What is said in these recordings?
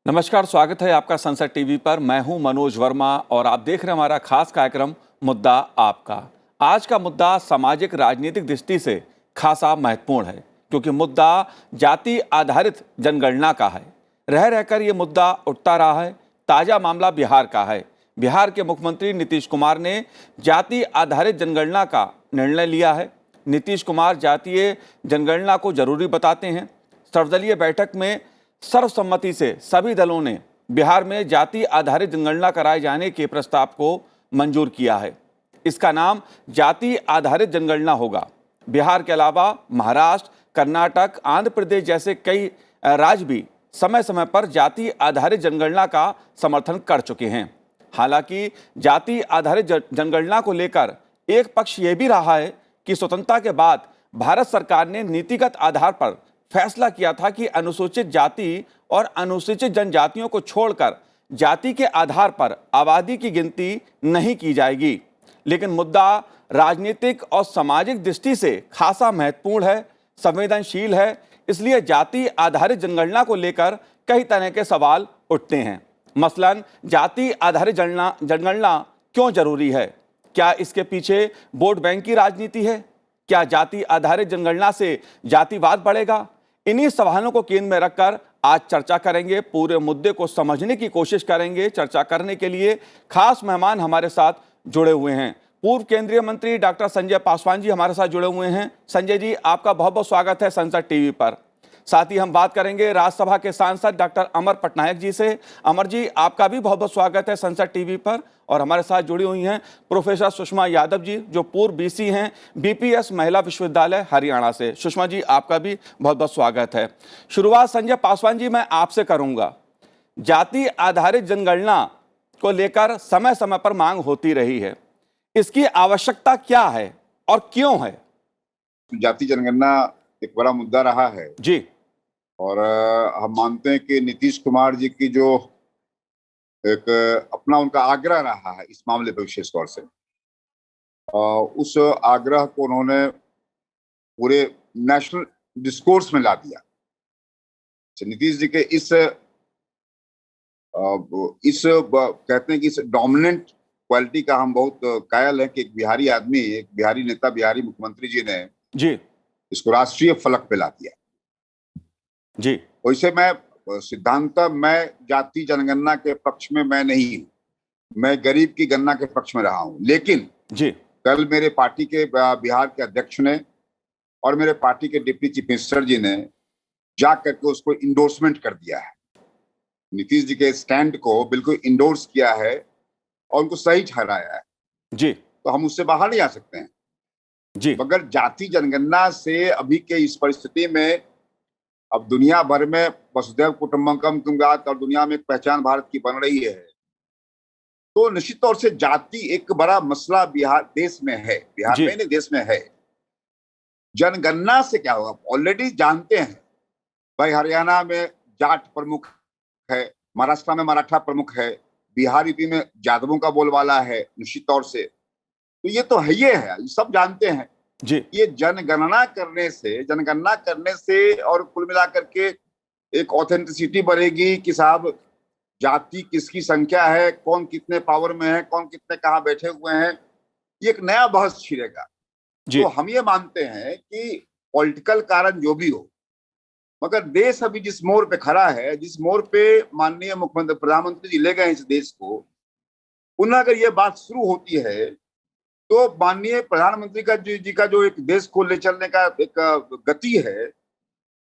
नमस्कार, स्वागत है आपका संसद टीवी पर। मैं हूं मनोज वर्मा और आप देख रहे हैं हमारा खास कार्यक्रम मुद्दा आपका। आज का मुद्दा सामाजिक राजनीतिक दृष्टि से खासा महत्वपूर्ण है क्योंकि मुद्दा जाति आधारित जनगणना का है। रह रहकर ये मुद्दा उठता रहा है। ताजा मामला बिहार का है। बिहार के मुख्यमंत्री नीतीश कुमार ने जाति आधारित जनगणना का निर्णय लिया है। नीतीश कुमार जातीय जनगणना को जरूरी बताते हैं। सर्वदलीय बैठक में सर्वसम्मति से सभी दलों ने बिहार में जाति आधारित जनगणना कराए जाने के प्रस्ताव को मंजूर किया है। इसका नाम जाति आधारित जनगणना होगा। बिहार के अलावा महाराष्ट्र, कर्नाटक, आंध्र प्रदेश जैसे कई राज्य भी समय समय पर जाति आधारित जनगणना का समर्थन कर चुके हैं। हालांकि जाति आधारित जनगणना को लेकर एक पक्ष यह भी रहा है कि स्वतंत्रता के बाद भारत सरकार ने नीतिगत आधार पर फैसला किया था कि अनुसूचित जाति और अनुसूचित जनजातियों को छोड़कर जाति के आधार पर आबादी की गिनती नहीं की जाएगी। लेकिन मुद्दा राजनीतिक और सामाजिक दृष्टि से खासा महत्वपूर्ण है, संवेदनशील है। इसलिए जाति आधारित जनगणना को लेकर कई तरह के सवाल उठते हैं। मसलन जाति आधारित जनगणना क्यों जरूरी है? क्या इसके पीछे वोट बैंक की राजनीति है? क्या जाति आधारित जनगणना से जातिवाद बढ़ेगा? इन्हीं सवालों को केंद्र में रखकर आज चर्चा करेंगे। पूरे मुद्दे को समझने की कोशिश करेंगे। चर्चा करने के लिए खास मेहमान हमारे साथ जुड़े हुए हैं। पूर्व केंद्रीय मंत्री डॉक्टर संजय पासवान जी हमारे साथ जुड़े हुए हैं। संजय जी, आपका बहुत बहुत स्वागत है संसद टीवी पर। साथ ही हम बात करेंगे राज्यसभा के सांसद डॉक्टर अमर पटनायक जी से। अमर जी, आपका भी बहुत बहुत स्वागत है संसद टीवी पर। और हमारे साथ जुड़ी हुई हैं प्रोफेसर सुषमा यादव जी, जो पूर्व बीसी हैं बीपीएस महिला विश्वविद्यालय हरियाणा से। सुषमा जी, आपका भी बहुत बहुत स्वागत है। शुरुआत संजय पासवान जी मैं आपसे करूंगा। जाति आधारित जनगणना को लेकर समय समय पर मांग होती रही है। इसकी आवश्यकता क्या है और क्यों है? जाति जनगणना एक बड़ा मुद्दा रहा है जी। और हम मानते हैं कि नीतीश कुमार जी की जो एक अपना उनका आग्रह रहा है इस मामले पर विशेष तौर से, उस आग्रह को उन्होंने पूरे नेशनल डिस्कोर्स में ला दिया। नीतीश जी के इस कहते हैं कि इस डोमिनेंट क्वालिटी का हम बहुत कायल हैं कि एक बिहारी आदमी, एक बिहारी नेता, बिहारी मुख्यमंत्री जी ने जी इसको राष्ट्रीय फलक पे ला दिया। जी। वैसे मैं जाति जनगणना के पक्ष में मैं नहीं हूँ, मैं गरीब की गणना के पक्ष में रहा हूँ। लेकिन जी, कल मेरे पार्टी के बिहार के अध्यक्ष ने और मेरे पार्टी के डिप्टी चीफ मिनिस्टर जी ने जा करके उसको इंडोर्समेंट कर दिया है। नीतीश जी के स्टैंड को बिल्कुल इंडोर्स किया है और उनको सही ठहराया है। जी। तो हम उससे बाहर नहीं आ सकते हैं जी। मगर जाति जनगणना से अभी के इस परिस्थिति में, अब दुनिया भर में वसुधैव कुटुंबकम की बात और दुनिया में एक पहचान भारत की बन रही है, तो निश्चित तौर से जाति एक बड़ा मसला बिहार देश में है, बिहार में नहीं देश में है। जनगणना से क्या होगा ऑलरेडी जानते हैं भाई। हरियाणा में जाट प्रमुख है, महाराष्ट्र में मराठा प्रमुख है, बिहार यूपी में यादवों का बोलबाला है निश्चित तौर से। तो ये तो है, ये है, सब जानते हैं जी। ये जनगणना करने से और कुल मिलाकर के एक ऑथेंटिसिटी बढ़ेगी कि साहब जाति किसकी संख्या है, कौन कितने पावर में है, कौन कितने कहाँ बैठे हुए हैं, ये एक नया बहस छिड़ेगा। तो हम ये मानते हैं कि पॉलिटिकल कारण जो भी हो, मगर देश अभी जिस मोड़ पे खड़ा है, जिस मोड़ पे माननीय मुख्यमंत्री प्रधानमंत्री जी ले गए इस देश को, उन्हें अगर ये बात शुरू होती है तो माननीय प्रधानमंत्री का जो एक देश को ले चलने का एक गति है,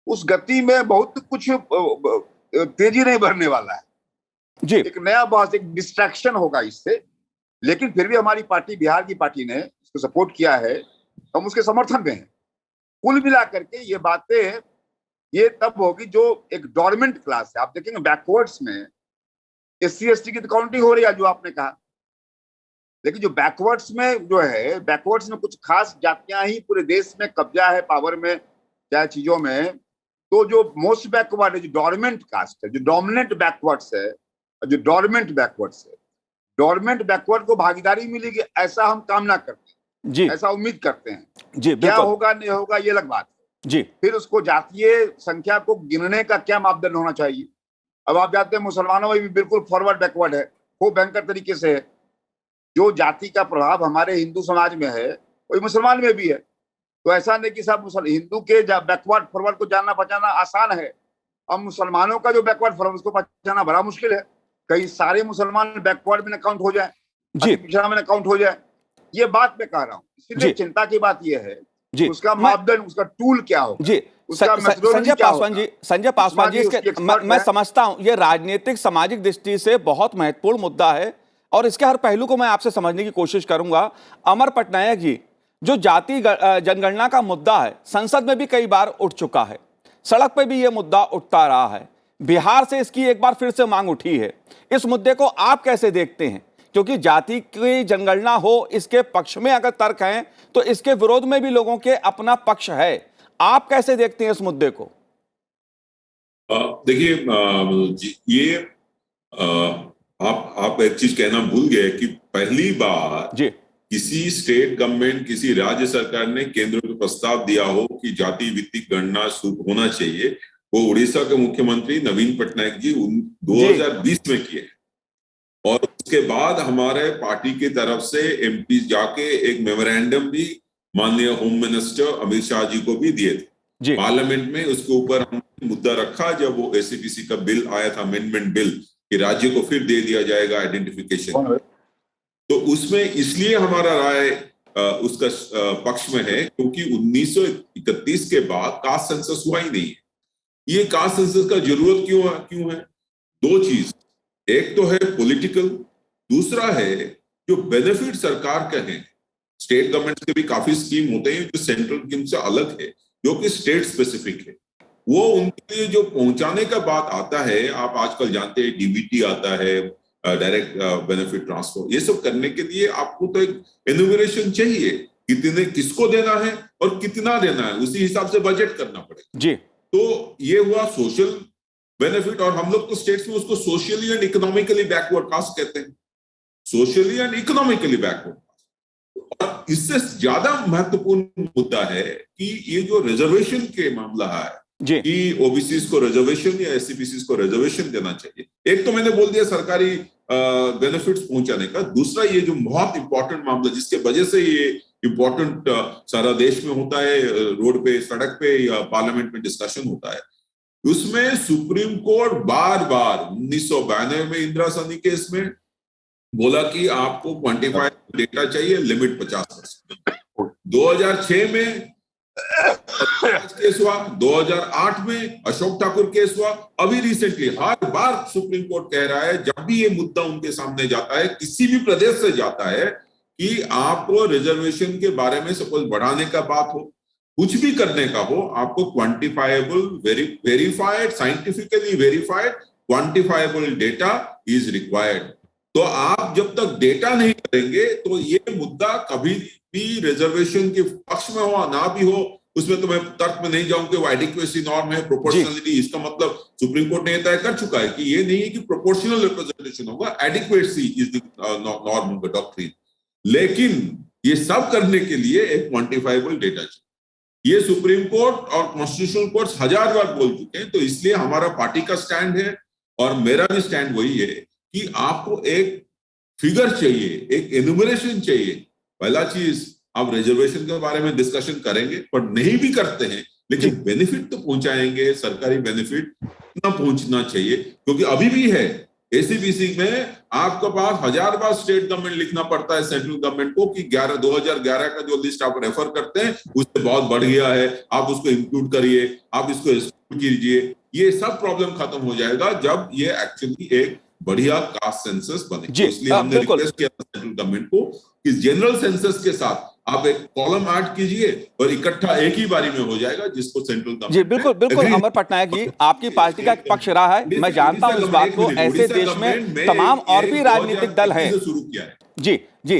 उस गति में बहुत कुछ तेजी नहीं बढ़ने वाला है जी। एक नया बहस, एक डिस्ट्रैक्शन होगा इससे। लेकिन फिर भी हमारी पार्टी, बिहार की पार्टी ने इसको सपोर्ट किया है, हम उसके समर्थन में हैं। कुल मिला करके ये बातें ये तब होगी जो एक डोरमेंट क्लास है। आप देखेंगे बैकवर्ड्स में SC ST की तो काउंटिंग हो रही है जो आपने कहा, लेकिन जो बैकवर्ड्स में जो है, बैकवर्ड्स में कुछ खास जातियां ही पूरे देश में कब्जा है, पावर में, चाहे चीजों में। तो जो मोस्ट बैकवर्ड है, जो डोरमेंट कास्ट है, जो डोमिनेंट बैकवर्ड्स है, जो डोरमेंट बैकवर्ड्स है, डोरमेंट बैकवर्ड को भागीदारी मिलेगी ऐसा हम कामना करते हैं जी, ऐसा उम्मीद करते हैं जी। क्या होगा नहीं होगा ये अलग बात है जी। फिर उसको जातीय संख्या को गिनने का क्या मापदंड होना चाहिए, अब आप जानते हैं मुसलमानों में भी बिल्कुल फॉरवर्ड बैकवर्ड है, वो भयंकर तरीके से है। जो जाति का प्रभाव हमारे हिंदू समाज में है वही मुसलमान में भी है। तो ऐसा नहीं कि सब हिंदू के बैकवर्ड फॉरवर्ड को जानना पहचाना आसान है, अब मुसलमानों का जो बैकवर्ड फॉरवर्ड उसको पहचाना बड़ा मुश्किल है। कई सारे मुसलमान बैकवर्ड में काउंट हो जाए, जी पिछड़ा में काउंट हो जाए, ये बात मैं कह रहा हूँ। इसलिए जी चिंता की बात यह है जी उसका मापदंड, उसका टूल क्या होगा, जी उसका मेथोडोलॉजी संजय क्या पासवान होगा। जी, संजय पासवान जी, उसकी इसके एक्सपर्ट मैं है। समझता हूं ये राजनीतिक सामाजिक दृष्टि से बहुत महत्वपूर्ण मुद्दा है और इसके हर पहलू को मैं आपसे समझने की कोशिश करूंगा। अमर पटनायक जी, जो जाति जनगणना का मुद्दा है संसद में भी कई बार उठ चुका है, सड़क पे भी ये मुद्दा उठता रहा है, बिहार से इसकी एक बार फिर से मांग उठी है। इस मुद्दे को आप कैसे देखते हैं? क्योंकि जाति की जनगणना हो इसके पक्ष में अगर तर्क हैं तो इसके विरोध में भी लोगों के अपना पक्ष है। आप कैसे देखते हैं इस मुद्दे को? देखिए, ये आप एक चीज कहना भूल गए कि पहली बार जी किसी स्टेट गवर्नमेंट, किसी राज्य सरकार ने केंद्र को प्रस्ताव दिया हो कि जाति भित्तिक गणना होना चाहिए, वो उड़ीसा के मुख्यमंत्री नवीन पटनायक जी 2020 में किए। और उसके बाद हमारे पार्टी की तरफ से एमपी जाके एक मेमोरेंडम भी माननीय होम मिनिस्टर अमित शाह जी को भी दिए थे पार्लियामेंट में। उसके ऊपर हमने मुद्दा रखा जब वो एससीपीसी का बिल आया था, अमेंडमेंट बिल, कि राज्य को फिर दे दिया जाएगा आइडेंटिफिकेशन। तो उसमें इसलिए हमारा राय उसका पक्ष में है क्योंकि 1931 के बाद कास्ट सेंसस हुआ ही नहीं है। ये कास्ट सेंसस का जरूरत क्यों है? दो चीज, एक तो है पॉलिटिकल, दूसरा है जो बेनिफिट सरकार का है। स्टेट गवर्नमेंट के भी काफी स्कीम होते हैं जो सेंट्रल स्कीम से अलग है, जो कि स्टेट स्पेसिफिक है। वो उनके लिए जो पहुंचाने का बात आता है, आप आजकल जानते हैं डीबीटी आता है, डायरेक्ट बेनिफिट ट्रांसफर, ये सब करने के लिए आपको तो एक एनुमरेशन चाहिए, कितने किसको देना है और कितना देना है, उसी हिसाब से बजट करना पड़ेगा जी। तो ये हुआ सोशल बेनिफिट। और हम लोग तो स्टेट्स में उसको socially and economically backward caste कहते हैं, सोशली एंड इकोनॉमिकली बैकवर्ड। और इससे ज्यादा महत्वपूर्ण मुद्दा है कि ये जो रिजर्वेशन के मामला है कि ओबीसी को रिजर्वेशन या एससीपीसी को रिजर्वेशन देना चाहिए। एक तो मैंने बोल दिया सरकारी बेनिफिट्स पहुंचाने का, दूसरा ये जो बहुत इंपॉर्टेंट मामला जिसके वजह से ये इंपॉर्टेंट सारा देश में होता है, रोड पे, सड़क पे या पार्लियामेंट में डिस्कशन होता है, उसमें सुप्रीम कोर्ट बार बार 1992 में इंदिरा गांधी केस में बोला कि आपको क्वांटिफाइड डेटा चाहिए, लिमिट 50%। 2006 में केस हुआ, 2008 में अशोक ठाकुर केस हुआ, अभी रिसेंटली हर बार सुप्रीम कोर्ट कह रहा है जब भी ये मुद्दा उनके सामने जाता है, किसी भी प्रदेश से जाता है, कि आपको रिजर्वेशन के बारे में सपोज बढ़ाने का बात हो, कुछ भी करने का हो, आपको quantifiable, verified, scientifically verified quantifiable data is required. तो आप जब तक डेटा नहीं करेंगे तो ये मुद्दा कभी भी रिजर्वेशन के पक्ष में हो ना भी हो, उसमें तो मैं तर्क में नहीं जाऊं कि वो एडिक्वेसी नॉर्म है, प्रोपोर्शनलिटी, इसका मतलब सुप्रीम कोर्ट ने तय कर चुका है कि ये नहीं है कि प्रोपोर्शनल रिप्रेजेंटेशन होगा, adequacy is the norm of the doctrine. लेकिन ये सब करने के लिए एक क्वांटिफाइबल डेटा चाहिए। ये सुप्रीम कोर्ट और कॉन्स्टिट्यूशनल कोर्ट 1000 बार बोल चुके हैं। तो इसलिए हमारा पार्टी का स्टैंड है और मेरा भी स्टैंड वही है कि आपको एक फिगर चाहिए, एक एनुमरेशन चाहिए। पहला चीज, आप रिजर्वेशन के बारे में डिस्कशन करेंगे पर नहीं भी करते हैं, लेकिन बेनिफिट तो पहुंचाएंगे, सरकारी बेनिफिट ना पहुंचना चाहिए। क्योंकि अभी भी है एसीबीसी में आपके पास 1000 बार स्टेट गवर्नमेंट लिखना पड़ता है सेंट्रल गवर्नमेंट को कि 2011 का जो लिस्ट आप रेफर करते हैं उससे बहुत बढ़ गया है, आप उसको इंक्लूड करिए, आप इसको एक्सक्लूड कीजिए। ये सब प्रॉब्लम खत्म हो जाएगा जब ये एक्चुअली एक बढ़िया कास्ट सेंसस बने। तो इसलिए हमने रिक्वेस्ट किया सेंट्रल गवर्नमेंट को कि जनरल सेंसस के साथ आप एक कॉलम ऐड कीजिए और इकट्ठा एक ही बारी में हो जाएगा, जिसको सेंट्रल गवर्नमेंट। जी बिल्कुल बिल्कुल अमर पटनायक जी, आपकी पार्टी का एक पक्ष रहा है, मैं जानता हूं इस बात को। ऐसे देश में तमाम और भी राजनीतिक दल हैं। शुरू किया है जी जी।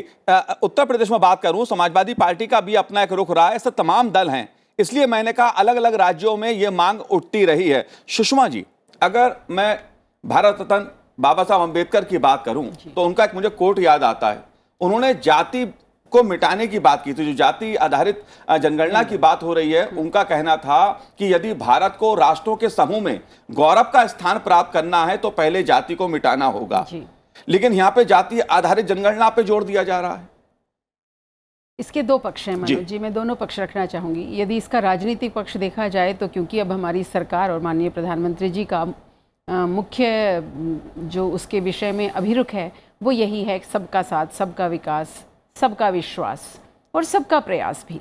उत्तर प्रदेश में बात करूं, समाजवादी पार्टी का भी अपना एक रुख रहा है, ऐसे तमाम दल हैं। इसलिए मैंने कहा अलग अलग राज्यों में यह मांग उठती रही है। सुषमा जी, अगर मैं भारत रत्न बाबा साहब अम्बेडकर की बात करूं तो उनका एक मुझे कोट याद आता है। उन्होंने जाति को मिटाने की बात की थी। जो जाति आधारित जनगणना की बात हो रही है, उनका कहना था कि यदि भारत को राष्ट्रों के समूह में गौरव का स्थान प्राप्त करना है तो पहले जाति को मिटाना होगा। लेकिन यहाँ पे जाति आधारित जनगणना पे जोर दिया जा रहा है। इसके दो पक्ष हैं मनोज जी, मैं दोनों पक्ष रखना चाहूँगी। यदि इसका राजनीतिक पक्ष देखा जाए तो क्योंकि अब हमारी सरकार और माननीय प्रधानमंत्री जी का मुख्य जो उसके विषय में अभिरुख है वो यही है, सबका साथ, सबका विकास, सबका विश्वास और सबका प्रयास भी,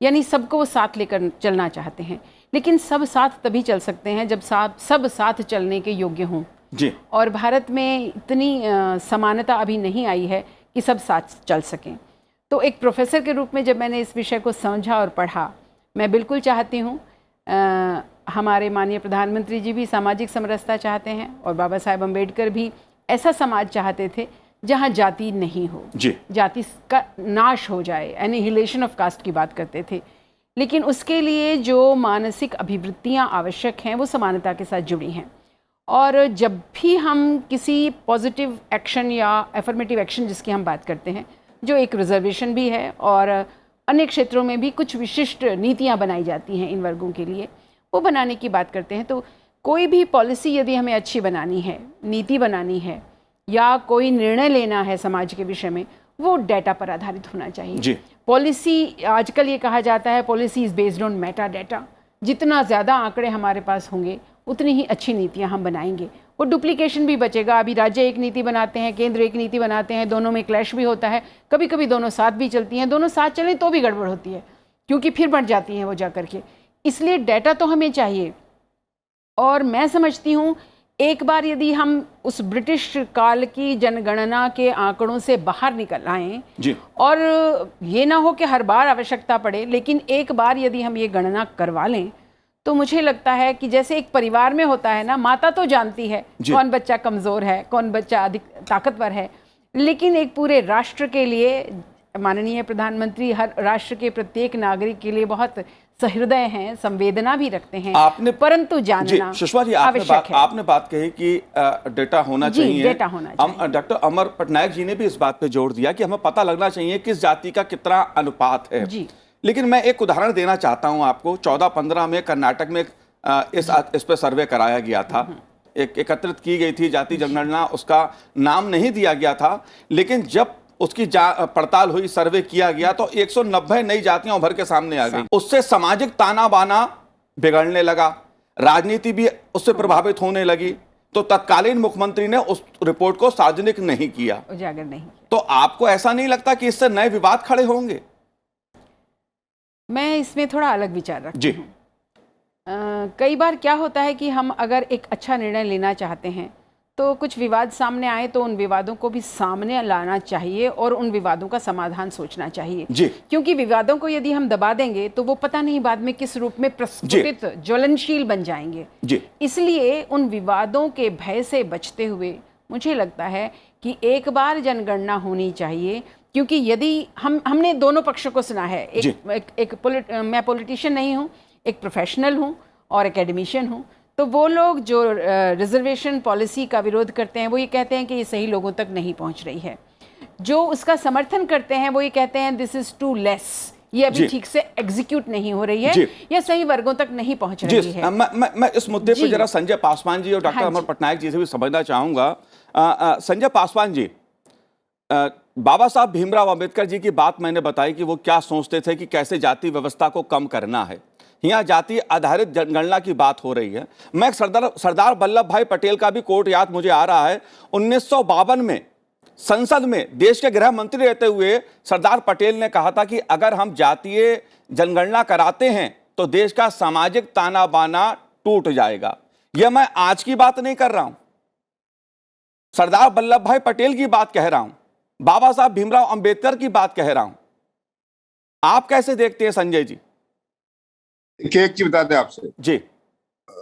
यानी सबको वो साथ लेकर चलना चाहते हैं। लेकिन सब साथ तभी चल सकते हैं जब सब साथ चलने के योग्य हों जी। और भारत में इतनी समानता अभी नहीं आई है कि सब साथ चल सकें। तो एक प्रोफेसर के रूप में जब मैंने इस विषय को समझा और पढ़ा, मैं बिल्कुल चाहती हूँ, हमारे माननीय प्रधानमंत्री जी भी सामाजिक समरसता चाहते हैं और बाबा साहेब अम्बेडकर भी ऐसा समाज चाहते थे जहाँ जाति नहीं हो, जाति का नाश हो जाए, एनिहिलेशन ऑफ कास्ट की बात करते थे। लेकिन उसके लिए जो मानसिक अभिवृत्तियाँ आवश्यक हैं वो समानता के साथ जुड़ी हैं। और जब भी हम किसी पॉजिटिव एक्शन या एफर्मेटिव एक्शन जिसकी हम बात करते हैं, जो एक रिजर्वेशन भी है और अन्य क्षेत्रों में भी कुछ विशिष्ट नीतियां बनाई जाती हैं इन वर्गों के लिए, वो बनाने की बात करते हैं, तो कोई भी पॉलिसी यदि हमें अच्छी बनानी है, नीति बनानी है या कोई निर्णय लेना है समाज के विषय में, वो डेटा पर आधारित होना चाहिए। पॉलिसी, आजकल ये कहा जाता है policy is based on Meta data. जितना ज़्यादा आंकड़े हमारे पास होंगे उतनी ही अच्छी नीतियाँ हम बनाएंगे, वो डुप्लीकेशन भी बचेगा। अभी राज्य एक नीति बनाते हैं, केंद्र एक नीति बनाते हैं, दोनों में क्लैश भी होता है, कभी कभी दोनों साथ भी चलती हैं, दोनों साथ चलें तो भी गड़बड़ होती है क्योंकि फिर बढ़ जाती हैं वो जा करके। इसलिए डेटा तो हमें चाहिए। और मैं समझती हूँ एक बार यदि हम उस ब्रिटिश काल की जनगणना के आंकड़ों से बाहर निकल आएँ और ये ना हो कि हर बार आवश्यकता पड़े, लेकिन एक बार यदि हम ये गणना करवा लें तो मुझे लगता है कि जैसे एक परिवार में होता है ना, माता तो जानती है कौन बच्चा कमज़ोर है, कौन बच्चा अधिक ताकतवर है, लेकिन एक पूरे राष्ट्र के लिए माननीय प्रधानमंत्री हर राष्ट्र के प्रत्येक नागरिक के लिए बहुत सहृदय हैं, संवेदना भी रखते हैं, परंतु जानना सुषमा जी, आपने बात कही कि डेटा होना चाहिए, डेटा होना चाहिए। डॉक्टर अमर पटनायक जी ने भी इस बात पे जोर दिया कि हमें पता लगना चाहिए किस जाति का कितना अनुपात है जी। लेकिन मैं एक उदाहरण देना चाहता हूं आपको। 14-15 में कर्नाटक में इस पर सर्वे कराया गया था, एक एकत्रित की गई थी जाति जनगणना, उसका नाम नहीं दिया गया था, लेकिन जब उसकी पड़ताल हुई, सर्वे किया गया तो 190 नई जातियां उभर के सामने आ गई। उससे सामाजिक ताना बाना बिगड़ने लगा, राजनीति भी उससे प्रभावित होने लगी, तो तत्कालीन मुख्यमंत्री ने उस रिपोर्ट को सार्वजनिक नहीं किया, उजागर नहीं किया। तो आपको ऐसा नहीं लगता कि इससे नए विवाद खड़े होंगे? मैं इसमें थोड़ा अलग विचार रखती हूँ। कई बार क्या होता है कि हम अगर एक अच्छा निर्णय लेना चाहते हैं तो कुछ विवाद सामने आए तो उन विवादों को भी सामने लाना चाहिए और उन विवादों का समाधान सोचना चाहिए जी। क्योंकि विवादों को यदि हम दबा देंगे तो वो पता नहीं बाद में किस रूप में प्रस्फुटित ज्वलनशील बन जाएंगे जी। इसलिए उन विवादों के भय से बचते हुए मुझे लगता है कि एक बार जनगणना होनी चाहिए, क्योंकि यदि हमने दोनों पक्षों को सुना है, मैं पॉलिटिशियन नहीं हूँ, एक प्रोफेशनल हूँ और एकेडमिशियन हूँ, तो वो लोग जो रिजर्वेशन पॉलिसी का विरोध करते हैं वो ये कहते हैं कि ये सही लोगों तक नहीं पहुँच रही है। जो उसका समर्थन करते हैं वो ये कहते हैं दिस इज़ टू लेस, ये अभी ठीक से एग्जीक्यूट नहीं हो रही है या सही वर्गों तक नहीं पहुँच रही है। मैं इस मुद्दे पर जरा संजय पासवान जी और डॉक्टर अमर पटनायक जी से भी समझना चाहूँगा। संजय पासवान जी, बाबा साहब भीमराव अंबेडकर जी की बात मैंने बताई कि वो क्या सोचते थे कि कैसे जाति व्यवस्था को कम करना है। यहाँ जाति आधारित जनगणना की बात हो रही है। मैं सरदार वल्लभ भाई पटेल का भी कोट याद मुझे आ रहा है। 1952 में संसद में देश के गृह मंत्री रहते हुए सरदार पटेल ने कहा था कि अगर हम जातीय जनगणना कराते हैं तो देश का सामाजिक ताना बाना टूट जाएगा। यह मैं आज की बात नहीं कर रहा हूं, सरदार वल्लभ भाई पटेल की बात कह रहा हूं, बाबा साहब भीमराव अंबेडकर की बात कह रहा हूं। आप कैसे देखते हैं संजय जी? एक चीज बता दें आपसे जी,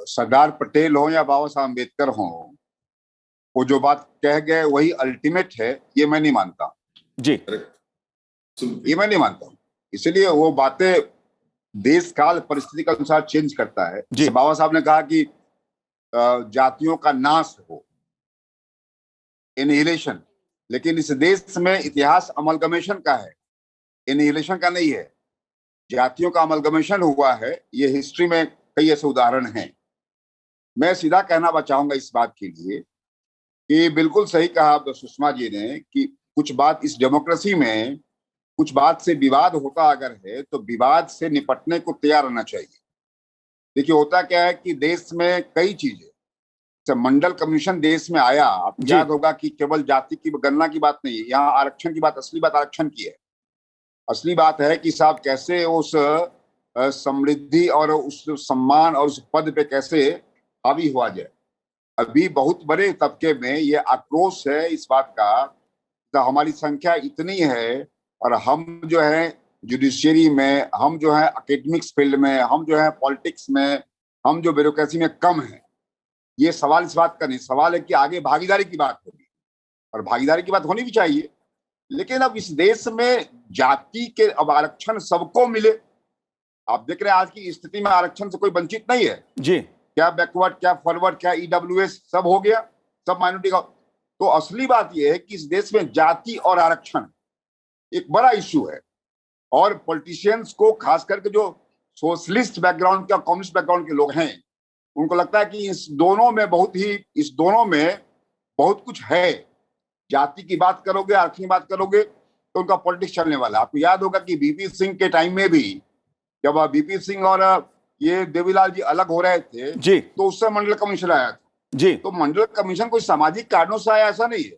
सरदार पटेल हो या बाबा साहब अंबेडकर हो, वो जो बात कह गए वही अल्टीमेट है, ये मैं नहीं मानता जी, ये मैं नहीं मानता। इसलिए वो बातें देश काल परिस्थिति के अनुसार चेंज करता है। बाबा साहब ने कहा कि जातियों का नाश हो, एनिहिलेशन, लेकिन इस देश में इतिहास अमलगमेशन का है। एनिहिलेशन का नहीं है, जातियों का अमलगमेशन हुआ है। ये हिस्ट्री में कई ऐसे उदाहरण हैं। मैं सीधा कहना चाहूंगा इस बात के लिए कि बिल्कुल सही कहा सुषमा जी ने कि कुछ बात इस डेमोक्रेसी में, कुछ बात से विवाद होता अगर है तो विवाद से निपटने को तैयार रहना चाहिए। देखिए होता क्या है कि देश में कई चीजें, जब मंडल कमीशन देश में आया, आपको याद होगा कि केवल जाति की गणना की बात नहीं है, यहाँ आरक्षण की बात, असली बात आरक्षण की है। असली बात है कि साहब कैसे उस समृद्धि और उस सम्मान और उस पद पे कैसे हावी हुआ जाए। अभी बहुत बड़े तबके में ये आक्रोश है इस बात का, तो हमारी संख्या इतनी है और हम जो है जुडिशियरी में, हम जो है एकेडमिक्स फील्ड में, हम जो है पॉलिटिक्स में, हम जो ब्यूरोक्रेसी में कम है। ये सवाल इस बात का नहीं, सवाल है कि आगे भागीदारी की बात होगी और भागीदारी की बात होनी भी चाहिए। लेकिन अब इस देश में जाति के अब आरक्षण सबको मिले। आप देख रहे हैं आज की स्थिति में आरक्षण से कोई वंचित नहीं है जी। क्या बैकवर्ड, क्या फॉरवर्ड, क्या ईडब्ल्यूएस, सब हो गया, सब माइनॉरिटी का। तो असली बात यह है कि इस देश में जाति और आरक्षण एक बड़ा इश्यू है और पॉलिटिशियंस को, खास करके जो सोशलिस्ट बैकग्राउंड के, कम्युनिस्ट बैकग्राउंड के लोग हैं, उनको लगता है कि इस दोनों में बहुत कुछ है। जाति की बात करोगे, आरक्षण की बात करोगे तो उनका पॉलिटिक्स चलने वाला है। आपको याद होगा कि बीपी सिंह के टाइम में भी, जब बीपी सिंह और ये देवीलाल जी अलग हो रहे थे जी, तो उससे मंडल कमीशन आया था जी। तो मंडल कमीशन कोई सामाजिक कारणों से आया ऐसा नहीं है,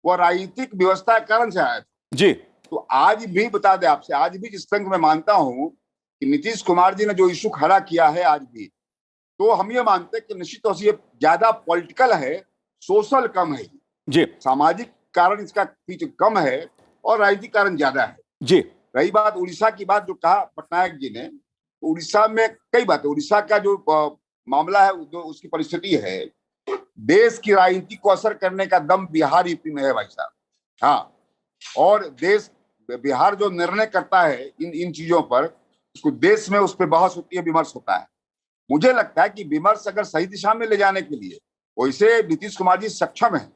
वो राजनीतिक व्यवस्था के कारण से आया था जी। तो आज भी बता दे आपसे, आज भी जिस तरह मैं मानता हूं कि नीतीश कुमार जी ने जो इशू खड़ा किया है आज भी, तो हम ये मानते हैं कि निश्चित तौर से ये ज्यादा पॉलिटिकल है, सोशल कम है जी। सामाजिक कारण इसका पीछे कम है और राजनीतिक कारण ज्यादा है जी। रही बात उड़ीसा की बात जो कहा पटनायक जी ने, उड़ीसा में कई बातें, उड़ीसा का जो मामला है, जो उसकी परिस्थिति है, देश की राजनीति को असर करने का दम बिहार यूपी में है भाई साहब। हाँ, और बिहार जो निर्णय करता है इन चीजों पर, उसको देश में उस पर बहस होती है, विमर्श होता है। मुझे लगता है कि विमर्श अगर सही दिशा में ले जाने के लिए, वैसे नीतीश कुमार जी सक्षम है,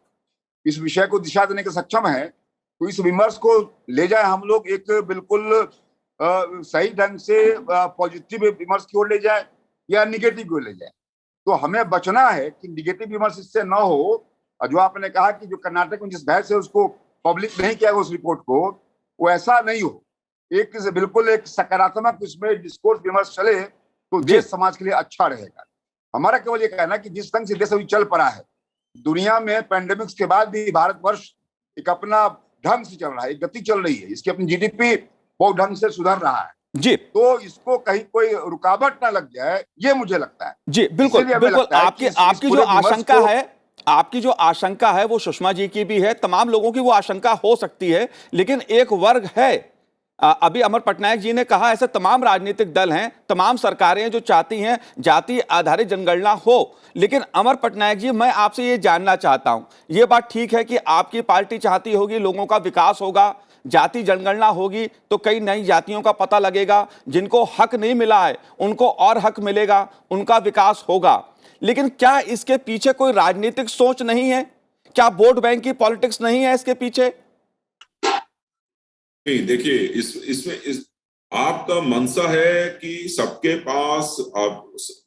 इस विषय को दिशा देने के सक्षम है, तो इस विमर्श को ले जाए हम लोग एक बिल्कुल सही ढंग से पॉजिटिव विमर्श की ओर ले जाए या निगेटिव की ओर ले जाए। तो हमें बचना है कि निगेटिव विमर्श इससे न हो। और जो आपने कहा कि जो कर्नाटक में जिस भय से उसको पब्लिक नहीं किया उस रिपोर्ट को, वो ऐसा नहीं हो। बिल्कुल एक सकारात्मक उसमें डिस्कोर्स विमर्श चले तो देश समाज के लिए अच्छा रहेगा। हमारा केवल ये कहना है कि जिस ढंग से देश अभी चल पड़ा है, दुनिया में पैंडेमिक्स के बाद भी भारतवर्ष एक अपना ढंग से चल रहा है, एक गति चल रही है, इसकी अपनी जीडीपी बहुत ढंग से सुधर रहा है जी। तो इसको कहीं कोई रुकावट ना लग जाए, ये मुझे लगता है जी। बिल्कुल बिल्कुल, आपकी जो आशंका है, आपकी जो आशंका है वो सुषमा जी की भी है, तमाम लोगों की वो आशंका हो सकती है। लेकिन एक वर्ग है, अभी अमर पटनायक जी ने कहा ऐसे तमाम राजनीतिक दल हैं, तमाम सरकारें जो चाहती हैं जाति आधारित जनगणना हो। लेकिन अमर पटनायक जी, मैं आपसे ये जानना चाहता हूं, ये बात ठीक है कि आपकी पार्टी चाहती होगी लोगों का विकास होगा, जाति जनगणना होगी तो कई नई जातियों का पता लगेगा, जिनको हक नहीं मिला है उनको और हक मिलेगा, उनका विकास होगा। लेकिन क्या इसके पीछे कोई राजनीतिक सोच नहीं है? क्या वोट बैंक की पॉलिटिक्स नहीं है इसके पीछे? नहीं, देखिए इसमें आपका मनसा है कि सबके पास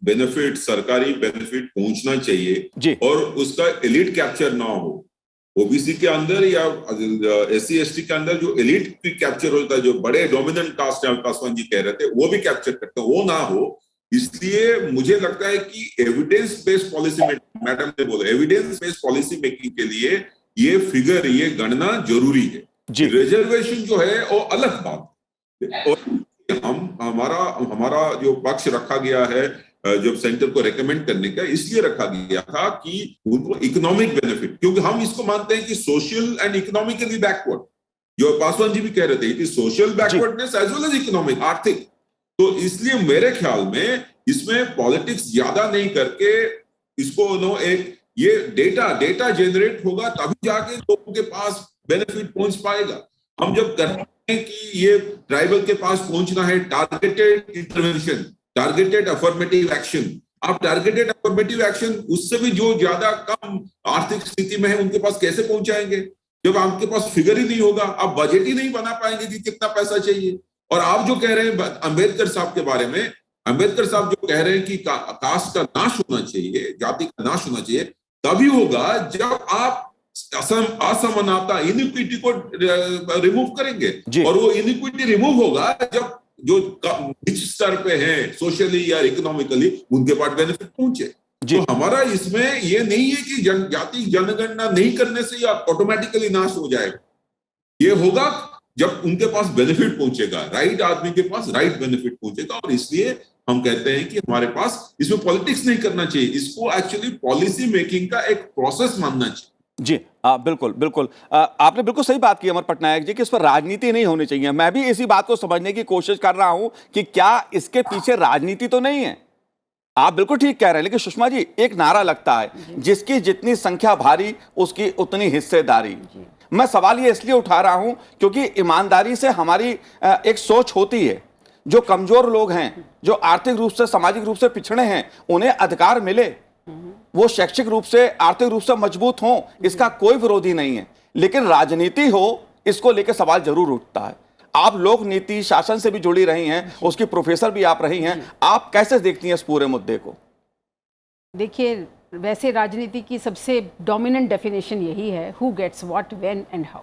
बेनिफिट, सरकारी बेनिफिट पहुंचना चाहिए और उसका एलिट कैप्चर ना हो। ओबीसी के अंदर या एससी एसटी के अंदर जो एलिट कैप्चर होता है, जो बड़े डोमिनेंट कास्ट है, पासवान जी कह रहे थे, वो भी कैप्चर करते हैं, वो ना हो। इसलिए मुझे लगता है कि एविडेंस बेस्ड पॉलिसी में, मैडम ने बोला, एविडेंस बेस्ड पॉलिसी मेकिंग के लिए ये फिगर, ये गणना जरूरी है। रिजर्वेशन जो है वो अलग बात है। और हमारा जो पक्ष रखा गया है, जब सेंटर को रेकमेंड करने का, इसलिए रखा गया था कि उनको इकोनॉमिक बेनिफिट, क्योंकि हम इसको मानते हैं कि सोशल एंड इकोनॉमिकली बैकवर्ड, जो पासवान जी भी कह रहे थे, it is social backwardness as well as economic, आर्थिक। तो इसलिए मेरे ख्याल में इसमें पॉलिटिक्स ज्यादा नहीं करके इसको एक ये डेटा जनरेट होगा, तभी जाके लोगों के पास बेनिफिट पहुंच पाएगा। हम जब करते हैं कि ये ट्राइबल के पास पहुंचना है, targeted intervention, targeted affirmative action, आप टारगेटेड अफर्मेटिव एक्शन उससे भी जो ज्यादा कम आर्थिक स्थिति में है उनके पास कैसे पहुंचाएंगे? जब आपके पास फिगर ही नहीं होगा, आप बजट ही नहीं बना पाएंगे कि कितना पैसा चाहिए। और आप जो कह रहे हैं अंबेडकर साहब के बारे में, अंबेडकर साहब जो कह रहे हैं कि कास्ट का नाश होना चाहिए, जाति का नाश होना चाहिए, तभी होगा जब आप असमानता, इनिक्विटी को रिमूव करेंगे। और वो इनिक्विटी रिमूव होगा जब जो निच स्तर पे है सोशली या इकोनॉमिकली, उनके पास बेनिफिट पहुंचे। तो हमारा इसमें ये नहीं है कि जाति जनगणना नहीं करने से या ऑटोमेटिकली नाश हो जाएगा। ये होगा जब उनके पास बेनिफिट पहुंचेगा, राइट आदमी के पास राइट बेनिफिट पहुंचेगा। और इसलिए हम कहते हैं कि हमारे पास इसमें पॉलिटिक्स नहीं करना चाहिए, इसको एक्चुअली पॉलिसी मेकिंग का एक प्रोसेस मानना चाहिए। जी बिल्कुल बिल्कुल, आपने बिल्कुल सही बात की अमर पटनायक जी कि इस पर राजनीति नहीं होनी चाहिए। मैं भी इसी बात को समझने की कोशिश कर रहा हूं कि क्या इसके पीछे राजनीति तो नहीं है। आप बिल्कुल ठीक कह रहे हैं, लेकिन सुषमा जी एक नारा लगता है, जिसकी जितनी संख्या भारी उसकी उतनी हिस्सेदारी। मैं सवाल ये इसलिए उठा रहा हूं क्योंकि ईमानदारी से हमारी एक सोच होती है, जो कमजोर लोग हैं, जो आर्थिक रूप से सामाजिक रूप से पिछड़े हैं, उन्हें अधिकार मिले, वो शैक्षिक रूप से आर्थिक रूप से मजबूत हों, इसका कोई विरोधी नहीं है। लेकिन राजनीति हो, इसको लेकर सवाल जरूर उठता है। आप लोक नीति शासन से भी जुड़ी रही हैं, उसकी प्रोफेसर भी आप रही हैं, आप कैसे देखती हैं इस पूरे मुद्दे को? देखिए, वैसे राजनीति की सबसे डोमिनेंट डेफिनेशन यही है, who gets what when and how.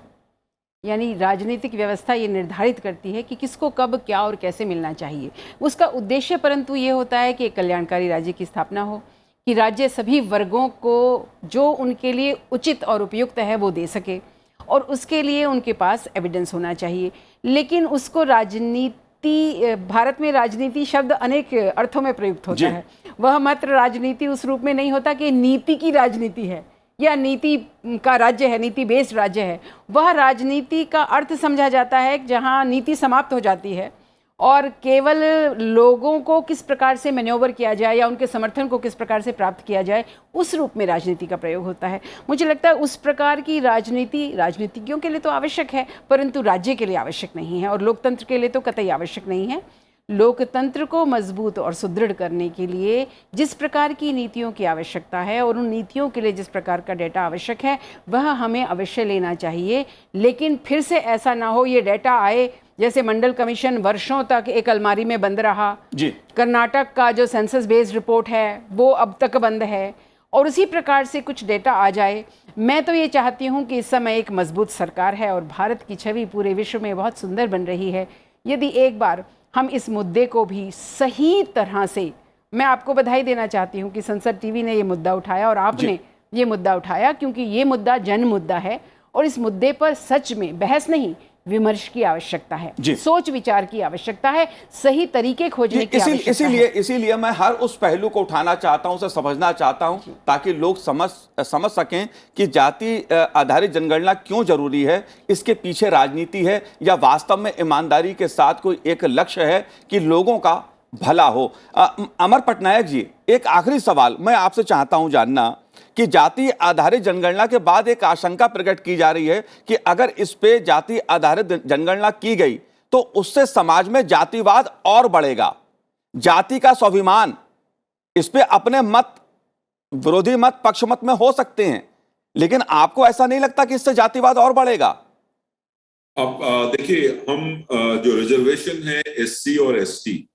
यानी राजनीतिक व्यवस्था ये निर्धारित करती है कि किसको कब क्या और कैसे मिलना चाहिए। उसका उद्देश्य परंतु ये होता है कि एक कल्याणकारी राज्य की स्थापना हो, कि राज्य सभी वर्गों को जो उनके लिए उचित और उपयुक्त है वो दे सके, और उसके लिए उनके पास एविडेंस होना चाहिए। लेकिन उसको राजनीति, भारत में राजनीति शब्द अनेक अर्थों में प्रयुक्त होता है। वह मात्र राजनीति उस रूप में नहीं होता कि नीति की राजनीति है या नीति का राज्य है, नीति बेस्ड राज्य है। वह राजनीति का अर्थ समझा जाता है जहां नीति समाप्त हो जाती है और केवल लोगों को किस प्रकार से मैन्योवर किया जाए या उनके समर्थन को किस प्रकार से प्राप्त किया जाए, उस रूप में राजनीति का प्रयोग होता है। मुझे लगता है उस प्रकार की राजनीति राजनीतिज्ञों के लिए तो आवश्यक है, परंतु राज्य के लिए आवश्यक नहीं है, और लोकतंत्र के लिए तो कतई आवश्यक नहीं है। लोकतंत्र को मजबूत और सुदृढ़ करने के लिए जिस प्रकार की नीतियों की आवश्यकता है और उन नीतियों के लिए जिस प्रकार का डेटा आवश्यक है, वह हमें अवश्य लेना चाहिए। लेकिन फिर से ऐसा ना हो ये डेटा आए, जैसे मंडल कमीशन वर्षों तक एक अलमारी में बंद रहा जी। कर्नाटक का जो सेंसस बेस्ड रिपोर्ट है वो अब तक बंद है, और उसी प्रकार से कुछ डेटा आ जाए। मैं तो ये चाहती हूँ कि इस समय एक मजबूत सरकार है और भारत की छवि पूरे विश्व में बहुत सुंदर बन रही है। यदि एक बार हम इस मुद्दे को भी सही तरह से, मैं आपको बधाई देना चाहती हूँ कि संसद टीवी ने ये मुद्दा उठाया और आपने ये मुद्दा उठाया, क्योंकि ये मुद्दा जन मुद्दा है और इस मुद्दे पर सच में बहस नहीं, विमर्श की आवश्यकता है, सोच विचार की आवश्यकता है, सही तरीके खोजने की आवश्यकता है। इसीलिए मैं हर उस पहलू को उठाना चाहता हूं, उसे समझना चाहता हूं, ताकि लोग समझ सकें कि जाति आधारित जनगणना क्यों जरूरी है, इसके पीछे राजनीति है या वास्तव में ईमानदारी के साथ कोई एक लक्ष्य है कि लोगों का भला हो। अमर पटनायक जी, एक आखिरी सवाल मैं आपसे चाहता हूं जानना कि जाति आधारित जनगणना के बाद एक आशंका प्रकट की जा रही है कि अगर इस पे जाति आधारित जनगणना की गई तो उससे समाज में जातिवाद और बढ़ेगा, जाति का स्वाभिमान, इस पे अपने मत, विरोधी मत, पक्ष मत में हो सकते हैं, लेकिन आपको ऐसा नहीं लगता कि इससे जातिवाद और बढ़ेगा? अब देखिए, हम जो रिजर्वेशन है एससी और एसटी,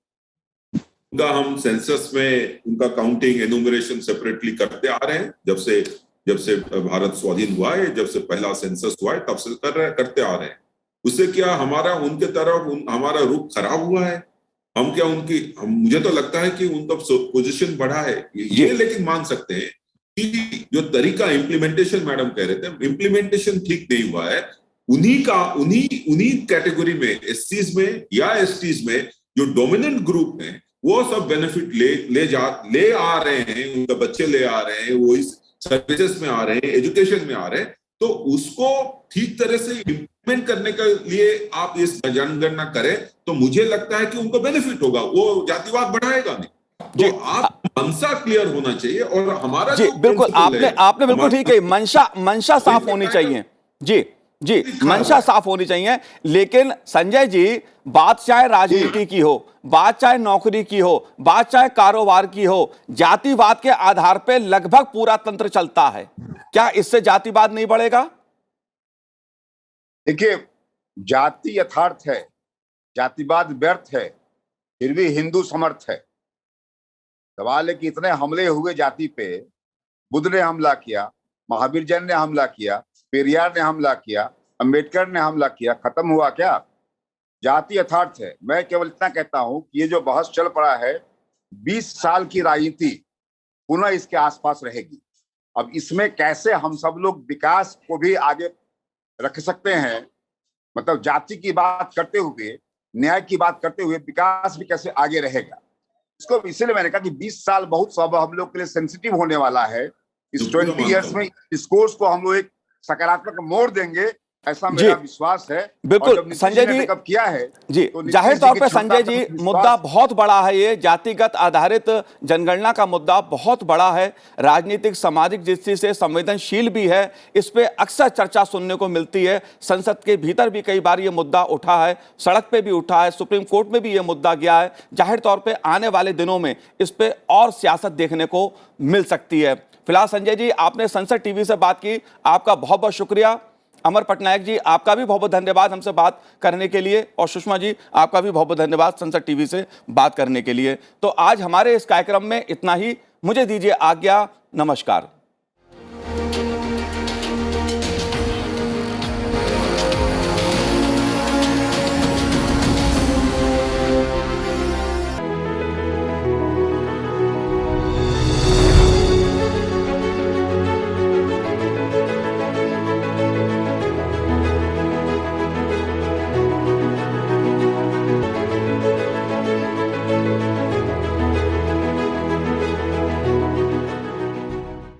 उनका हम सेंसस में उनका काउंटिंग, एनुमरेशन सेपरेटली करते आ रहे हैं। जब से भारत स्वाधीन हुआ है, जब से पहला सेंसस हुआ है, तब से करते आ रहे हैं। उससे क्या हमारा उनके तरफ हमारा रुख खराब हुआ है? हम क्या मुझे तो लगता है कि उनका पोजीशन बढ़ा है ये, लेकिन मान सकते हैं कि जो तरीका इम्प्लीमेंटेशन, मैडम कह रहे थे, इम्प्लीमेंटेशन ठीक नहीं हुआ है। उन्हीं कैटेगरी में, एससीज में या एसटीज में जो डोमिनेंट ग्रुप है, वो सब बेनिफिट ले आ रहे हैं, उनके बच्चे ले आ रहे हैं, वो इस सर्विसेज में आ रहे हैं, एजुकेशन में आ रहे हैं। तो उसको ठीक तरह से इम्प्लीमेंट करने के लिए आप इस जनगणना करें तो मुझे लगता है कि उनको बेनिफिट होगा, वो जातिवाद बढ़ाएगा नहीं। तो आप मंशा क्लियर होना चाहिए, और हमारा जी बिल्कुल, आपने बिल्कुल ठीक है, मंशा साफ होनी चाहिए। जी मंशा साफ होनी चाहिए। लेकिन संजय जी, बात चाहे राजनीति की हो, बात चाहे नौकरी की हो, बात चाहे कारोबार की हो, जातिवाद के आधार पे लगभग पूरा तंत्र चलता है। क्या इससे जातिवाद नहीं बढ़ेगा? देखिए, जाति यथार्थ है, जातिवाद व्यर्थ है, फिर भी हिंदू समर्थ है। सवाल है कि इतने हमले हुए जाति पे, बुद्ध ने हमला किया, महावीर जैन ने हमला किया, पेरियार ने हमला किया, अंबेडकर ने हमला किया, खत्म हुआ क्या? जाति यथार्थ है। मैं केवल इतना कहता हूं कि ये जो बहस चल पड़ा है, 20 साल की राजनीति पुनः इसके आसपास रहेगी। अब इसमें कैसे हम सब लोग विकास को भी आगे रख सकते हैं, मतलब जाति की बात करते हुए, न्याय की बात करते हुए विकास भी कैसे आगे रहेगा, इसको इसलिए मैंने कहा कि 20 साल बहुत सब हम लोग के लिए सेंसिटिव होने वाला है। इस 20 इयर्स में इस कोर्स को हम लोग एक सकारात्मक मोड़ देंगे, ऐसा मेरा विश्वास है। बिल्कुल संजय जी, पिकअप किया है जी तो जाहिर तौर पे संजय जी विश्वास- मुद्दा बहुत बड़ा है। ये जातिगत आधारित जनगणना का मुद्दा बहुत बड़ा है, राजनीतिक सामाजिक दृष्टि से संवेदनशील भी है। इस पे अक्सर चर्चा सुनने को मिलती है। संसद के भीतर भी कई बार ये मुद्दा उठा है, सड़क पे भी उठा है, सुप्रीम कोर्ट में भी ये मुद्दा गया है। जाहिर तौर पे आने वाले दिनों में इस पे और सियासत देखने को मिल सकती है। फिलहाल संजय जी, आपने संसद टीवी से बात की, आपका बहुत बहुत शुक्रिया। अमर पटनायक जी, आपका भी बहुत बहुत धन्यवाद हमसे बात करने के लिए, और सुषमा जी आपका भी बहुत बहुत धन्यवाद संसद टीवी से बात करने के लिए। तो आज हमारे इस कार्यक्रम में इतना ही। मुझे दीजिए आज्ञा, नमस्कार।